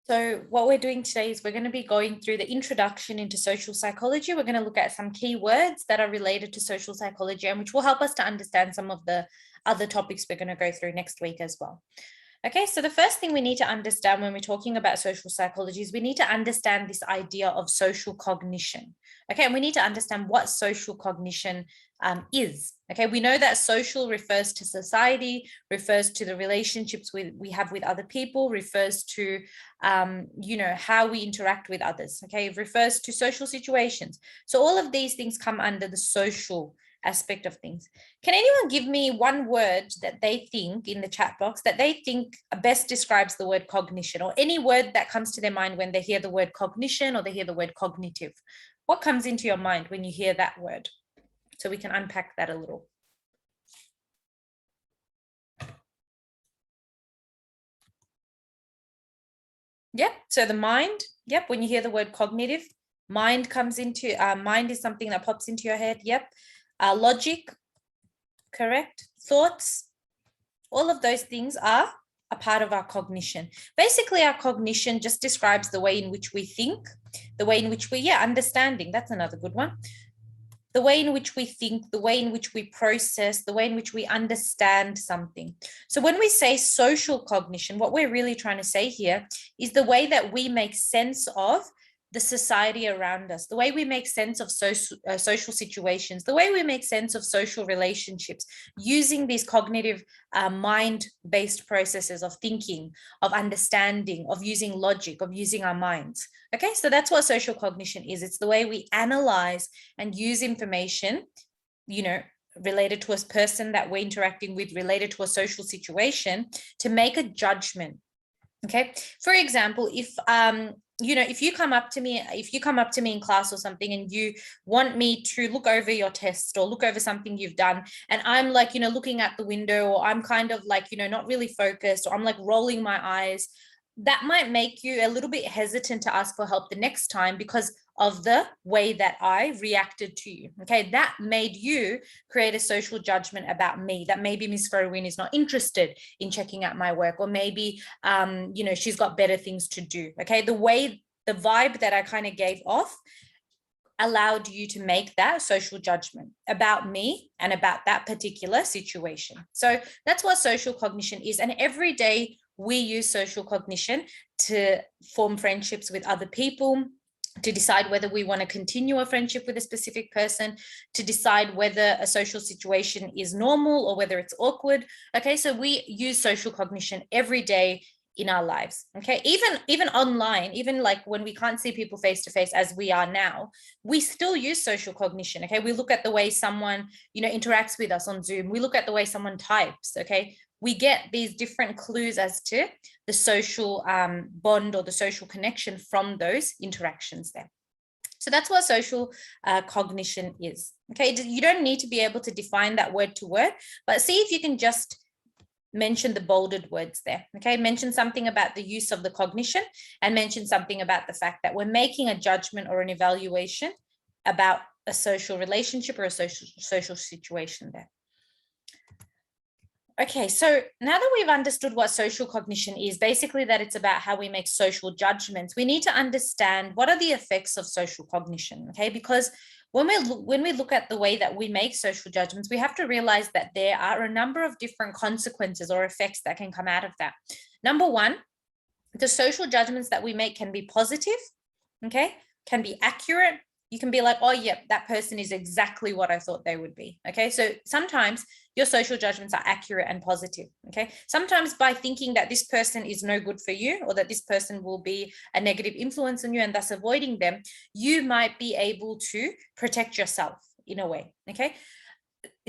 So what we're doing today is we're going to be going through the introduction into social psychology. We're going to look at some key words that are related to social psychology and which will help us to understand some of the other topics we're going to go through next week as well. Okay, so the first thing we need to understand when we're talking about social psychology is we need to understand this idea of social cognition. Okay, and we need to understand what social cognition is. Okay, we know that social refers to society, refers to the relationships we have with other people, refers to how we interact with others. Okay, it refers to social situations. So all of these things come under the social aspect of things. Can anyone give me one word that they think in the chat box that they think best describes the word cognition, or any word that comes to their mind when they hear the word cognition or they hear the word cognitive? What comes into your mind when you hear that word? So we can unpack that a little. Yep, so the mind, yep, when you hear the word cognitive, mind comes into, mind is something that pops into your head, yep. Logic, correct. Thoughts, all of those things are a part of our cognition. Basically, our cognition just describes the way in which we think, the way in which we, understanding, that's another good one. The way in which we think, the way in which we process, the way in which we understand something. So when we say social cognition, what we're really trying to say here is the way that we make sense of the society around us, the way we make sense of social situations, the way we make sense of social relationships, using these cognitive mind-based processes of thinking, of understanding, of using logic, of using our minds. Okay, so that's what social cognition is. It's the way we analyze and use information, related to a person that we're interacting with, related to a social situation, to make a judgment. Okay, for example, if you come up to me in class or something and you want me to look over your test or look over something you've done, and I'm like, looking at the window, or I'm kind of like, not really focused, or I'm like rolling my eyes, that might make you a little bit hesitant to ask for help the next time because of the way that I reacted to you. Okay, that made you create a social judgment about me, that maybe Miss Ferwin is not interested in checking out my work, or maybe she's got better things to do. Okay, the vibe that I kind of gave off allowed you to make that social judgment about me and about that particular situation. So that's what social cognition is. And every day we use social cognition to form friendships with other people, to decide whether we want to continue a friendship with a specific person, to decide whether a social situation is normal or whether it's awkward. Okay, so we use social cognition every day in our lives. Okay, even online, even like when we can't see people face to face as we are now, we still use social cognition. Okay, we look at the way someone interacts with us on Zoom, we look at the way someone types. Okay, we get these different clues as to the social bond or the social connection from those interactions there. So that's what social cognition is. Okay, you don't need to be able to define that word to word, but see if you can just mention the bolded words there. Okay, mention something about the use of the cognition, and mention something about the fact that we're making a judgment or an evaluation about a social relationship or a social situation there. Okay, so now that we've understood what social cognition is, basically that it's about how we make social judgments, we need to understand what are the effects of social cognition, okay? Because when we look at the way that we make social judgments, we have to realize that there are a number of different consequences or effects that can come out of that. Number one, the social judgments that we make can be positive, okay? Can be accurate. You can be like, oh, yeah, that person is exactly what I thought they would be. Okay, so sometimes your social judgments are accurate and positive. Okay, sometimes by thinking that this person is no good for you, or that this person will be a negative influence on you and thus avoiding them, you might be able to protect yourself in a way. Okay,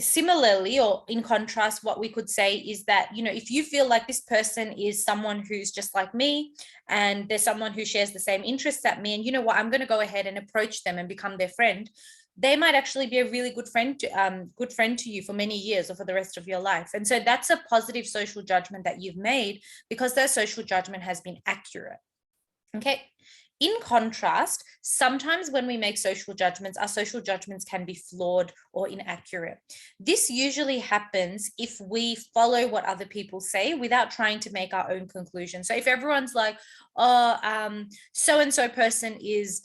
similarly, or in contrast, what we could say is that, if you feel like this person is someone who's just like me, and there's someone who shares the same interests at me, and you know what, I'm going to go ahead and approach them and become their friend, they might actually be a really good friend to you for many years or for the rest of your life. And so that's a positive social judgment that you've made because that social judgment has been accurate. Okay. In contrast, sometimes when we make social judgments, our social judgments can be flawed or inaccurate. This usually happens if we follow what other people say without trying to make our own conclusion. So if everyone's like, oh, so-and-so person is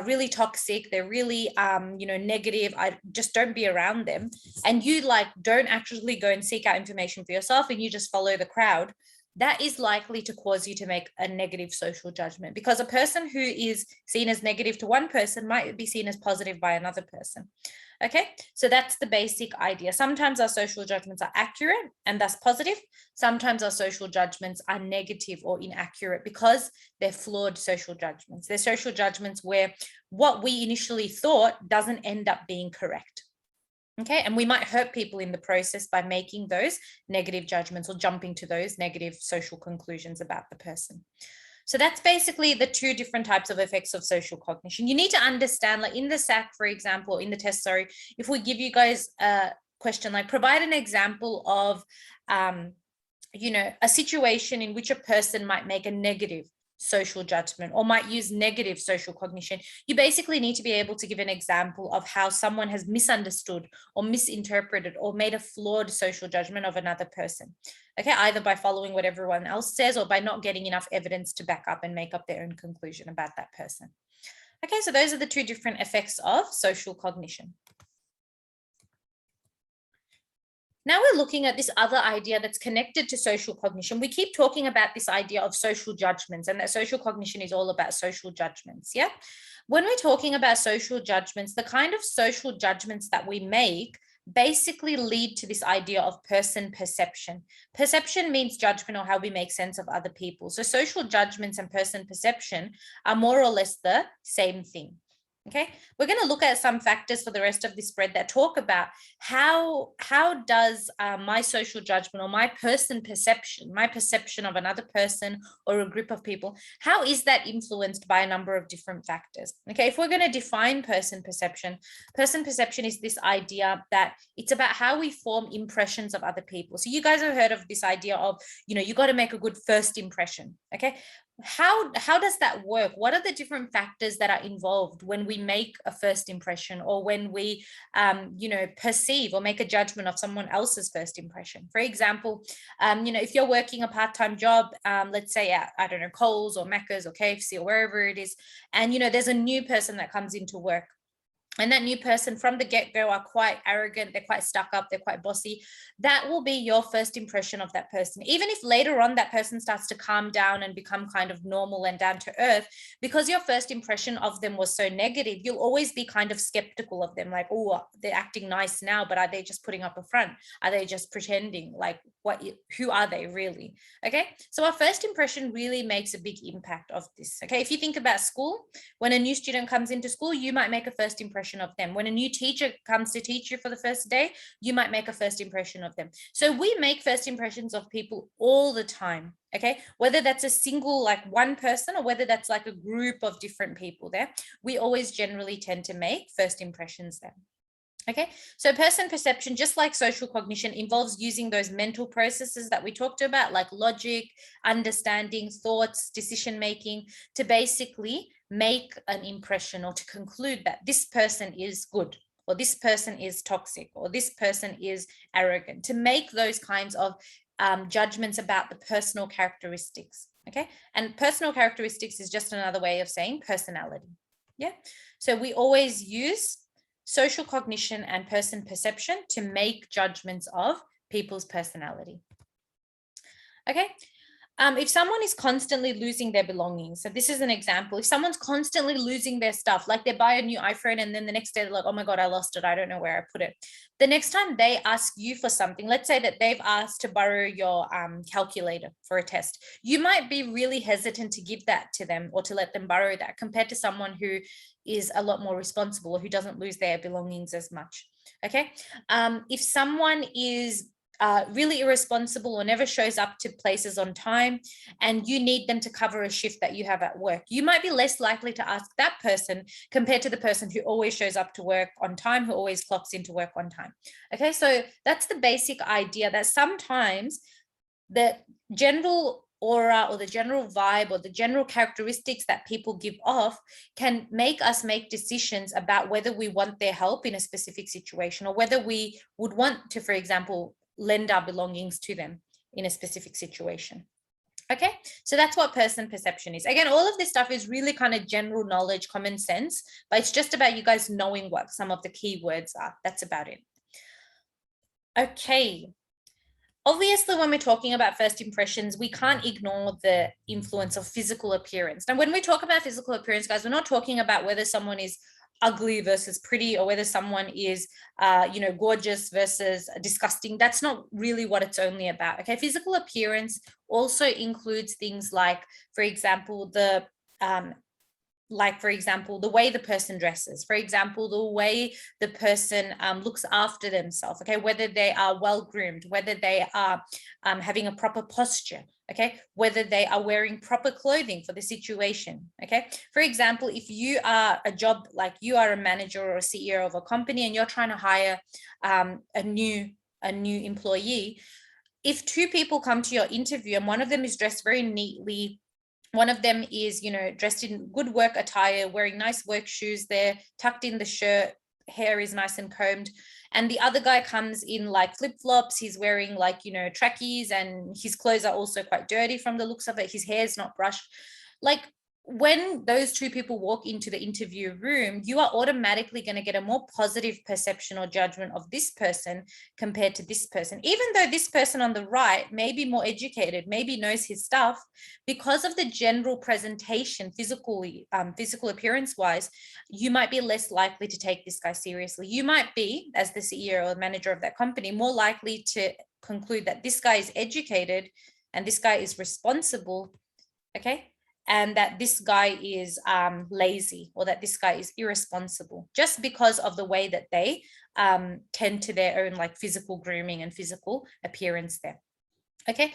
really toxic, they're really negative, I just don't be around them, and you like don't actually go and seek out information for yourself and you just follow the crowd, that is likely to cause you to make a negative social judgment, because a person who is seen as negative to one person might be seen as positive by another person. Okay, so that's the basic idea. Sometimes our social judgments are accurate and thus positive. Sometimes our social judgments are negative or inaccurate because they're flawed social judgments. They're social judgments where what we initially thought doesn't end up being correct. Okay, and we might hurt people in the process by making those negative judgments or jumping to those negative social conclusions about the person. So that's basically the two different types of effects of social cognition. You need to understand, like in the SAC, for example, in the test, sorry, if we give you guys a question, like provide an example of, a situation in which a person might make a negative social judgment or might use negative social cognition, you basically need to be able to give an example of how someone has misunderstood or misinterpreted or made a flawed social judgment of another person. Okay, either by following what everyone else says or by not getting enough evidence to back up and make up their own conclusion about that person. Okay, so those are the two different effects of social cognition. Now we're looking at this other idea that's connected to social cognition. We keep talking about this idea of social judgments and that social cognition is all about social judgments, yeah? When we're talking about social judgments, the kind of social judgments that we make basically lead to this idea of person perception. Perception means judgment or how we make sense of other people. So social judgments and person perception are more or less the same thing. Okay, we're going to look at some factors for the rest of this spread that talk about how does my social judgment or my perception of another person or a group of people, how is that influenced by a number of different factors? Okay, if we're going to define person perception is this idea that it's about how we form impressions of other people. So you guys have heard of this idea of, you got to make a good first impression. Okay, how does that work? What are the different factors that are involved when we make a first impression or when we perceive or make a judgment of someone else's first impression? For example, if you're working a part-time job, let's say at, I don't know, Coles or Macca's or KFC or wherever it is, and there's a new person that comes into work. And that new person from the get-go are quite arrogant, they're quite stuck up, they're quite bossy. That will be your first impression of that person. Even if later on that person starts to calm down and become kind of normal and down to earth, because your first impression of them was so negative, you'll always be kind of skeptical of them. Like, oh, they're acting nice now, but are they just putting up a front? Are they just pretending? Like, who are they really? Okay, so our first impression really makes a big impact of this. Okay, if you think about school, when a new student comes into school, you might make a first impression of them. When a new teacher comes to teach you for the first day, you might make a first impression of them. So we make first impressions of people all the time. Okay, whether that's a single, like one person, or whether that's like a group of different people there, we always generally tend to make first impressions there. Okay, so person perception, just like social cognition, involves using those mental processes that we talked about, like logic, understanding, thoughts, decision making, to basically make an impression or to conclude that this person is good, or this person is toxic, or this person is arrogant, to make those kinds of judgments about the personal characteristics. Okay, and personal characteristics is just another way of saying personality. Yeah, so we always use social cognition and person perception to make judgments of people's personality. Okay, if someone is constantly losing their belongings, so this is an example, if someone's constantly losing their stuff, like they buy a new iPhone and then the next day they're like, oh my God, I lost it, I don't know where I put it. The next time they ask you for something, let's say that they've asked to borrow your calculator for a test, you might be really hesitant to give that to them or to let them borrow that, compared to someone who is a lot more responsible or who doesn't lose their belongings as much. Okay, if someone is really irresponsible or never shows up to places on time and you need them to cover a shift that you have at work, you might be less likely to ask that person compared to the person who always shows up to work on time, who always clocks into work on time. Okay, so that's the basic idea, that sometimes the general aura or the general vibe or the general characteristics that people give off can make us make decisions about whether we want their help in a specific situation or whether we would want to, for example, lend our belongings to them in a specific situation. Okay, so that's what person perception is. Again, all of this stuff is really kind of general knowledge, common sense, but it's just about you guys knowing what some of the key words are. That's about it. Okay. Obviously, when we're talking about first impressions, we can't ignore the influence of physical appearance. Now, when we talk about physical appearance, guys, we're not talking about whether someone is ugly versus pretty or whether someone is gorgeous versus disgusting. That's not really what it's only about. Okay, physical appearance also includes things like, for example, the way the person dresses, for example, the way the person looks after themselves, okay, whether they are well groomed, whether they are having a proper posture, okay, whether they are wearing proper clothing for the situation, okay. For example, if you are you are a manager or a CEO of a company and you're trying to hire a new employee, if two people come to your interview and one of them is dressed very neatly, one of them is, dressed in good work attire, wearing nice work shoes, they're tucked in the shirt, hair is nice and combed, and the other guy comes in like flip-flops, he's wearing trackies, and his clothes are also quite dirty from the looks of it, his hair's not brushed. Like, when those two people walk into the interview room, you are automatically going to get a more positive perception or judgment of this person compared to this person. Even though this person on the right may be more educated, maybe knows his stuff, because of the general presentation, physical appearance wise, you might be less likely to take this guy seriously. You might be, as the CEO or manager of that company, more likely to conclude that this guy is educated and this guy is responsible, okay, and that this guy is lazy, or that this guy is irresponsible, just because of the way that they tend to their own physical grooming and physical appearance there. Okay.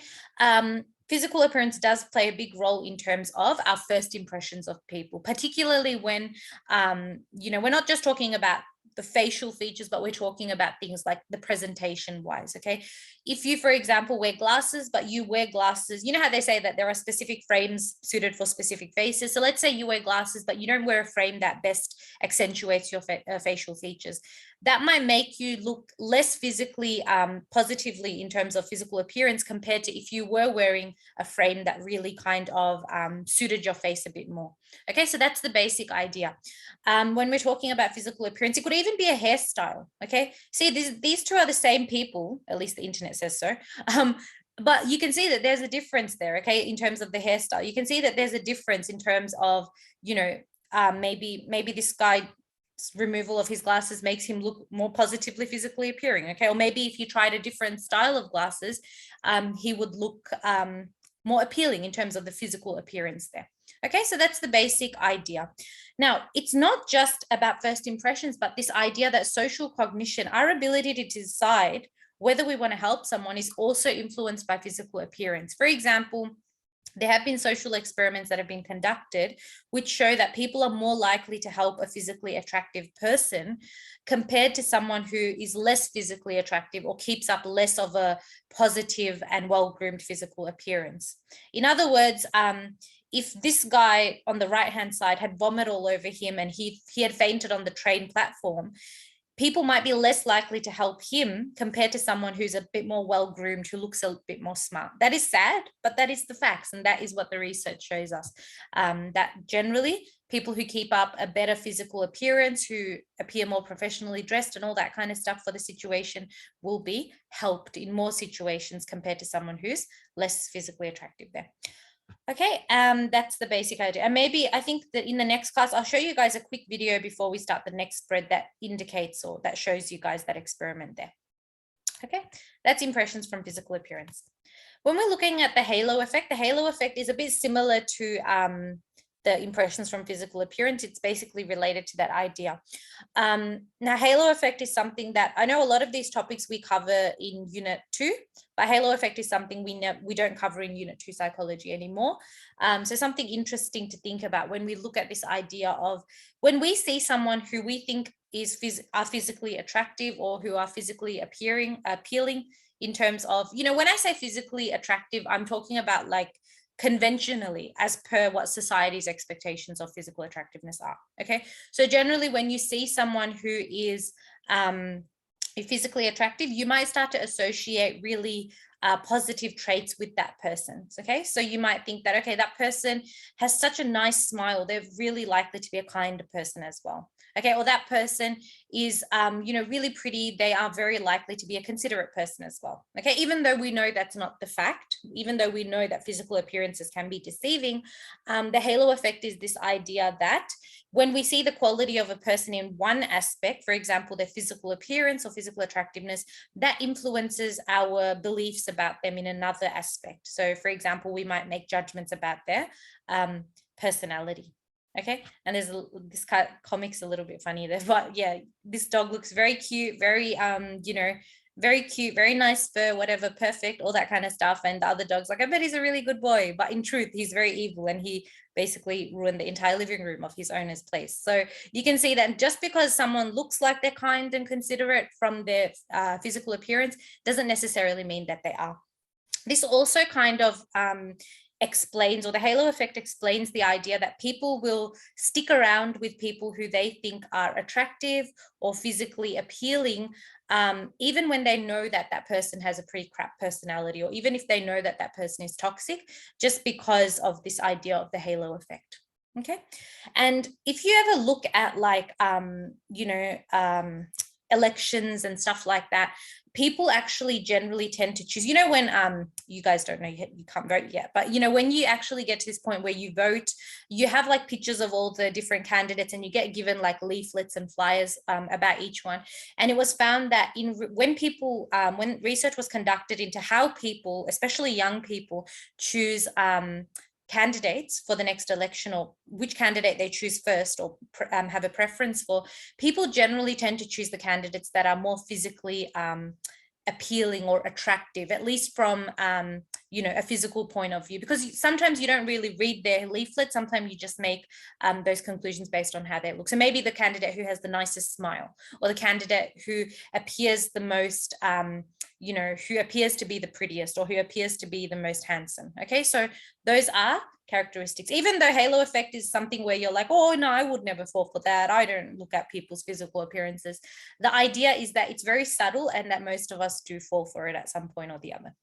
Physical appearance does play a big role in terms of our first impressions of people, particularly when, we're not just talking about the facial features, but we're talking about things like the presentation wise. Okay. If you, for example, wear glasses, but you wear glasses, you know how they say that there are specific frames suited for specific faces. So let's say you wear glasses, but you don't wear a frame that best accentuates your facial features. That might make you look less physically positively in terms of physical appearance compared to if you were wearing a frame that really kind of suited your face a bit more. Okay, so that's the basic idea. When we're talking about physical appearance, it could even be a hairstyle. Okay, see, these two are the same people, at least the internet says so. But you can see that there's a difference there, okay, in terms of the hairstyle. You can see that there's a difference in terms of, maybe this guy, removal of his glasses makes him look more positively physically appearing, okay, or maybe if you tried a different style of glasses, he would look more appealing in terms of the physical appearance there. Okay, so that's the basic idea. Now, it's not just about first impressions, but this idea that social cognition, our ability to decide whether we want to help someone, is also influenced by physical appearance. For example, there have been social experiments that have been conducted which show that people are more likely to help a physically attractive person compared to someone who is less physically attractive or keeps up less of a positive and well-groomed physical appearance. In other words, if this guy on the right-hand side had vomit all over him and he had fainted on the train platform, people might be less likely to help him compared to someone who's a bit more well-groomed, who looks a bit more smart. That is sad, but that is the facts. And that is what the research shows us, that generally people who keep up a better physical appearance, who appear more professionally dressed and all that kind of stuff for the situation, will be helped in more situations compared to someone who's less physically attractive there. Okay, that's the basic idea. And maybe I think that in the next class, I'll show you guys a quick video before we start the next spread that indicates or that shows you guys that experiment there. Okay, that's impressions from physical appearance. When we're looking at the halo effect is a bit similar to the impressions from physical appearance. It's basically related to that idea. Now, halo effect is something that I know a lot of these topics we cover in Unit 2, but halo effect is something we don't cover in Unit 2 psychology anymore. So something interesting to think about when we look at this idea of when we see someone who we think are physically attractive or who are physically appealing in terms of, when I say physically attractive, I'm talking about like conventionally as per what society's expectations of physical attractiveness are. Okay, so generally when you see someone who is physically attractive, you might start to associate really positive traits with that person. Okay, so you might think that, okay, that person has such a nice smile, they're really likely to be a kind person as well. Okay, or that person is really pretty, they are very likely to be a considerate person as well. Okay, even though we know that's not the fact, even though we know that physical appearances can be deceiving, the halo effect is this idea that when we see the quality of a person in one aspect, for example, their physical appearance or physical attractiveness, that influences our beliefs about them in another aspect. So for example, we might make judgments about their personality. Okay, and there's this comic's a little bit funny there, but yeah, this dog looks very cute, very very cute, very nice fur, whatever, perfect, all that kind of stuff. And the other dog's like, I bet he's a really good boy, but in truth, he's very evil, and he basically ruined the entire living room of his owner's place. So you can see that just because someone looks like they're kind and considerate from their physical appearance doesn't necessarily mean that they are. This also kind of explains, or the halo effect explains, the idea that people will stick around with people who they think are attractive or physically appealing, even when they know that that person has a pretty crap personality, or even if they know that that person is toxic, just because of this idea of the halo effect. Okay, and if you ever look at like elections and stuff like that, people actually generally tend to choose, when you guys don't know, you can't vote yet, but when you actually get to this point where you vote, you have like pictures of all the different candidates, and you get given like leaflets and flyers about each one. And it was found that when research was conducted into how people, especially young people, choose candidates for the next election, or which candidate they choose first, or have a preference for, people generally tend to choose the candidates that are more physically appealing or attractive, at least from a physical point of view, because sometimes you don't really read their leaflet. Sometimes you just make those conclusions based on how they look. So maybe the candidate who has the nicest smile, or the candidate who appears the most who appears to be the prettiest, or who appears to be the most handsome. Okay, so those are characteristics. Even though halo effect is something where you're like, oh no, I would never fall for that, I don't look at people's physical appearances, the idea is that it's very subtle, and that most of us do fall for it at some point or the other.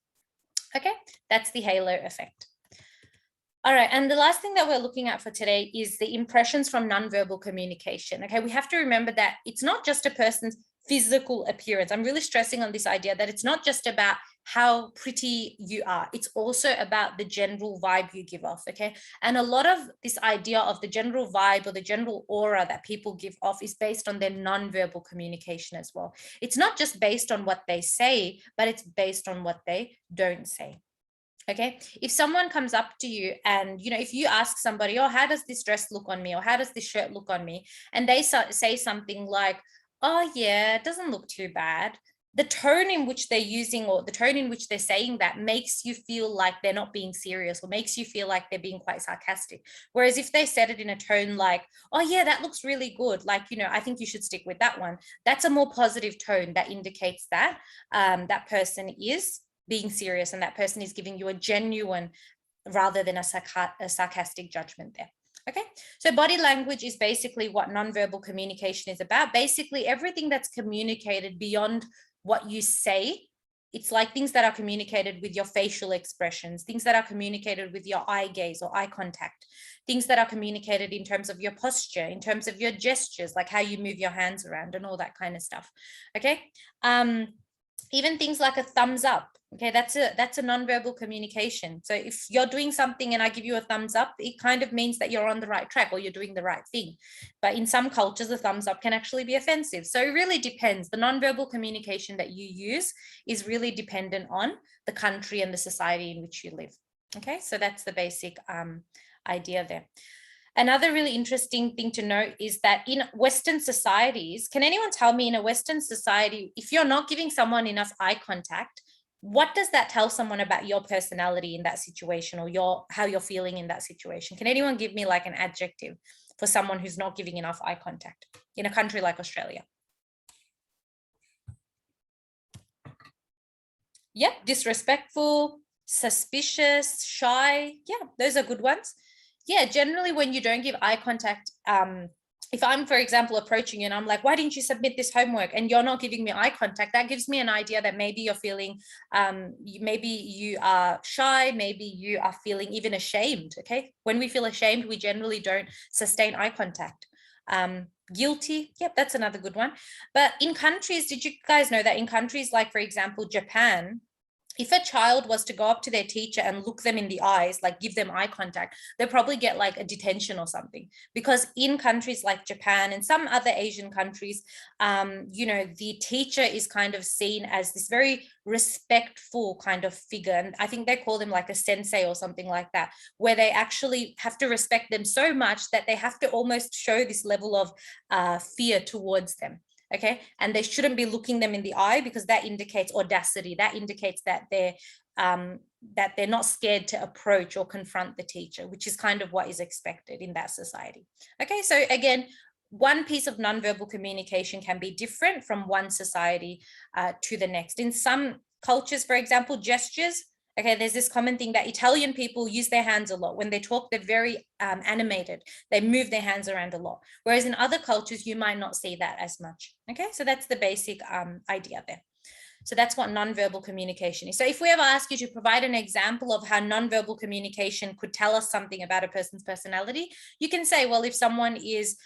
Okay, that's the halo effect. All right, and the last thing that we're looking at for today is the impressions from nonverbal communication. Okay, we have to remember that it's not just a person's physical appearance. I'm really stressing on this idea that it's not just about how pretty you are, it's also about the general vibe you give off. Okay, and a lot of this idea of the general vibe or the general aura that people give off is based on their nonverbal communication as well. It's not just based on what they say, but it's based on what they don't say. Okay, if someone comes up to you and, if you ask somebody, oh, how does this dress look on me? Or how does this shirt look on me? And they say something like, oh yeah, it doesn't look too bad. The tone in which they're using, or the tone in which they're saying that, makes you feel like they're not being serious, or makes you feel like they're being quite sarcastic. Whereas if they said it in a tone like, oh yeah, that looks really good, like, I think you should stick with that one, that's a more positive tone that indicates that that person is being serious, and that person is giving you a genuine rather than a sarcastic judgment there. Okay, so body language is basically what nonverbal communication is about. Basically everything that's communicated beyond what you say. It's like things that are communicated with your facial expressions, things that are communicated with your eye gaze or eye contact, things that are communicated in terms of your posture, in terms of your gestures, like how you move your hands around and all that kind of stuff. Okay, even things like a thumbs up. Okay, that's a nonverbal communication. So if you're doing something and I give you a thumbs up, it kind of means that you're on the right track, or you're doing the right thing. But in some cultures, a thumbs up can actually be offensive. So it really depends. The nonverbal communication that you use is really dependent on the country and the society in which you live. Okay, so that's the basic idea there. Another really interesting thing to note is that in Western societies, can anyone tell me, in a Western society, if you're not giving someone enough eye contact, what does that tell someone about your personality in that situation, or how you're feeling in that situation? Can anyone give me like an adjective for someone who's not giving enough eye contact in a country like Australia? Yep, disrespectful, suspicious, shy. Yeah, those are good ones. Yeah, generally when you don't give eye contact, if I'm, for example, approaching you and I'm like, why didn't you submit this homework? And you're not giving me eye contact, that gives me an idea that maybe you're feeling, maybe you are shy, maybe you are feeling even ashamed, okay? When we feel ashamed, we generally don't sustain eye contact. Guilty, yep, that's another good one. But in countries, did you guys know that in countries like, for example, Japan, if a child was to go up to their teacher and look them in the eyes, like give them eye contact, they'll probably get like a detention or something. Because in countries like Japan and some other Asian countries, you know, the teacher is kind of seen as this very respectful kind of figure. And I think they call them like a sensei or something like that, where they actually have to respect them so much that they have to almost show this level of fear towards them. Okay, and they shouldn't be looking them in the eye, because that indicates audacity. That indicates that they're not scared to approach or confront the teacher, which is kind of what is expected in that society. Okay, so again, one piece of nonverbal communication can be different from one society to the next. In some cultures, for example, gestures. Okay, there's this common thing that Italian people use their hands a lot. When they talk, they're very animated. They move their hands around a lot. Whereas in other cultures, you might not see that as much. Okay, so that's the basic idea there. So that's what nonverbal communication is. So if we ever ask you to provide an example of how nonverbal communication could tell us something about a person's personality, you can say, well, if someone is,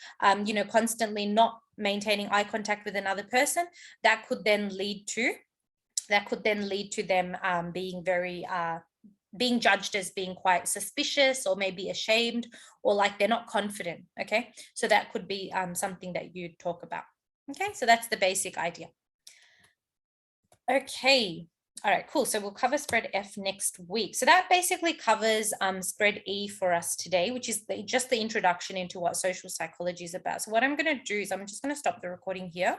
you know, constantly not maintaining eye contact with another person, that could then lead to them being very being judged as being quite suspicious, or maybe ashamed, or like they're not confident. Okay, so that could be something that you talk about. Okay, so that's the basic idea. Okay, all right, cool. So we'll cover spread F next week. So that basically covers spread E for us today, which is just the introduction into what social psychology is about. So what I'm going to do is I'm just going to stop the recording here.